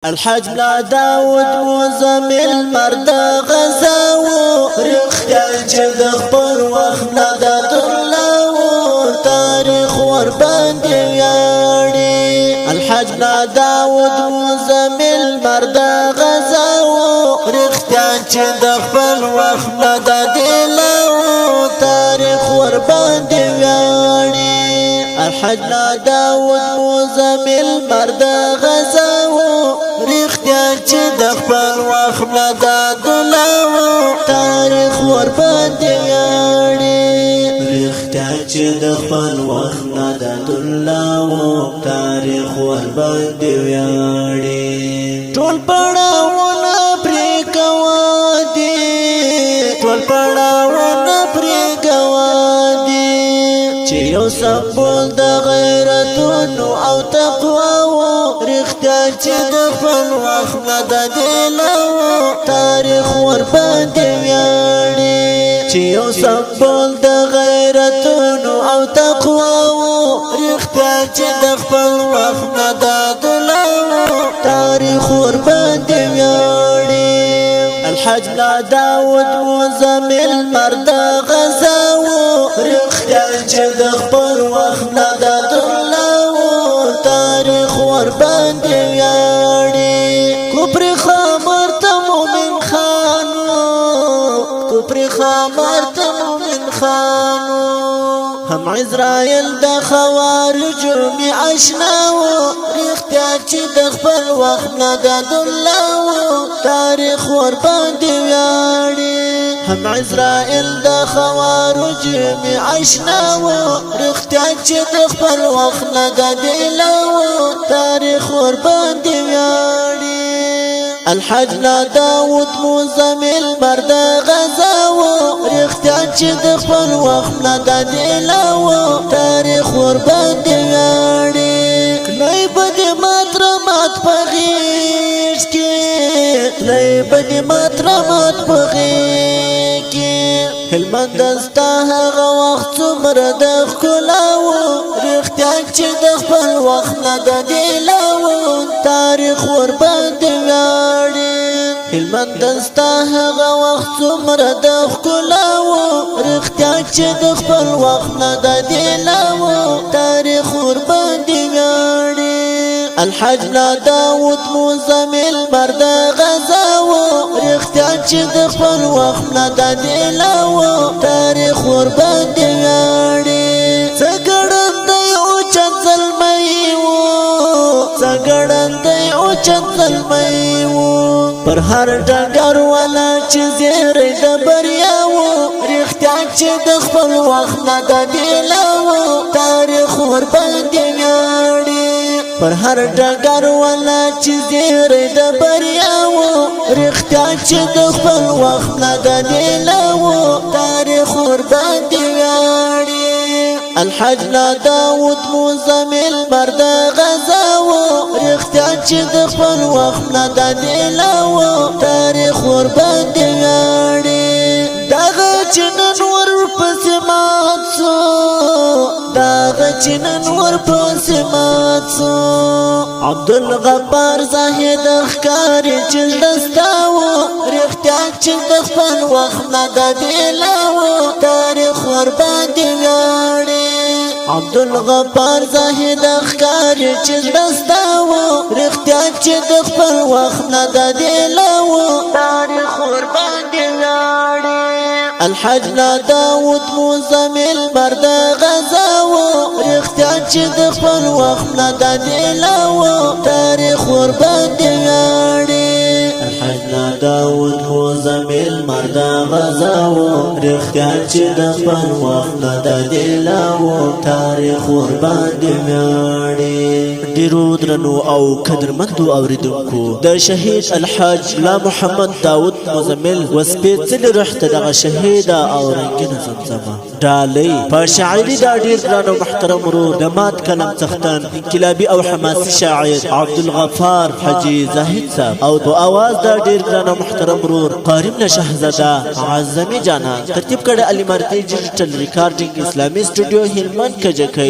الحج لا داود مزمل مرد غزاو رختان چې د خپل وخت نه د درلاو تاریخ ور باندې ویاړي. الحج لا داود مزمل مرد غزاو رختان چې د خپل وخت نه د دلاو تاریخ ور باندې ویاړي. الحج لا داود مزمل مرد غزاو رختان چې د خپل وخت نه د دلاو تاریخ ور باندې ویاړي. رختان چې د خپل وخت نه د دلاو تاریخ ور باندې ویاړي. ټول پړاوونه پرې کوه دي، ټول پړاوونه پرې کوه دي چې یو سمبول د غیرتونو او تقواو رختان چې د خپل وخت نه د دلاو تاریخ ور باندې ویاړي. چې یو سمبول د غیرتونو او تقواو رختان چې د خپل وخت نه د دلاو تاریخ ور باندې ویاړي. الحج لا داود مزمل مرد غزاو رختان چې د خپل وخت نه د دلاو تاریخ ور باندې ویاړي. کفر خامر ته مومن خانو، کفر خامر ته مومن خانو هم عزرائیل د خوارجو می اشناو رختان چې د خپل وخت نه د دلاو تاریخ ور باندې ویاړي. هم عزرائیل د خوارجو می اشناو رختان چې د خپل وخت نه د دلاو تاریخ ور باندې ویاړي. الحج لا داود مزمل مرد غزاو رختان چې د خپل وخت نه د دلاو تاریخ ور باندې ویاړي. کلی بدې مات په غیږ کې، کلی بدې مات په غیږ کې هلمند ستا هغه وخت څومره د ښکلاو رختان چې د خپل وخت نه د دلاو تاریخ ور باندې ویاړي. هلمند ستا هغه وخت څومره د ښکلاو رختان چې د خپل وخت نه د دلاو تاریخ ور باندې ویاړي. الحج لا داود مزمل مرد غزاو رختان چې د خپل وخت نه د دلاو تاریخ ور باندې ویاړي. څګړندی اوچت زلمی و، څګړندی اوچت زلمی و پر هر ډګر ولا چې زیری د بریا و رختان چې د خپل وخت نه د دلاو تاریخ ور باندې ویاړي. پر هر ډګر ولا چې زیری د بریا و رختان چې د خپل وخت نه د دلاو تاریخ ور باندې ویاړي. الحج لا داود مزمل مرد غزاو رختان چې د خپل وخت نه د دلاو تاریخ ور باندې ویاړي. دغه چې نن ورپسې مات سو، دغه چې نن ورپسې مات سو عبدالغفار زاهد ښکاري چې دستاو رختان چې د خپل وخت نه د دلاو تاریخ ور باندې ویاړي. عبدالغفار زاهد ښکاري چې دستاو رختان چې د خپل وخت نه د دلاو تاریخ ور باندې ویاړي. الحج لا داود مزمل مرد غزاو رختان چې د خپل وخت نه د دلاو تاریخ ور باندې ویاړي. الحج لا داود مزمل مرد غزاو رختان چې د خپل وخت نه د دلاو تاریخ ور باندې ویاړي. ډیرو درنو او قدرمندو اوریدونکو د شهید الحاج لا محمد داود مزمل وسپېڅلې روح ته دغه شهیده او رنګینه زمزمه ډالۍ په شاعري دا ډیر ګران او محترم ورور د مات کلم څښتن انقلابي او حماسي شاعر عبدالغفار حاجي زاهد صاحب او په اواز دا ډیر ګران او محترم ورور قارم شهزاده عظمي جانا ترتیب کړه علي مارتي ډیجیټل ریکارډینګ اسلامي سټوډیو هلمند کجکی.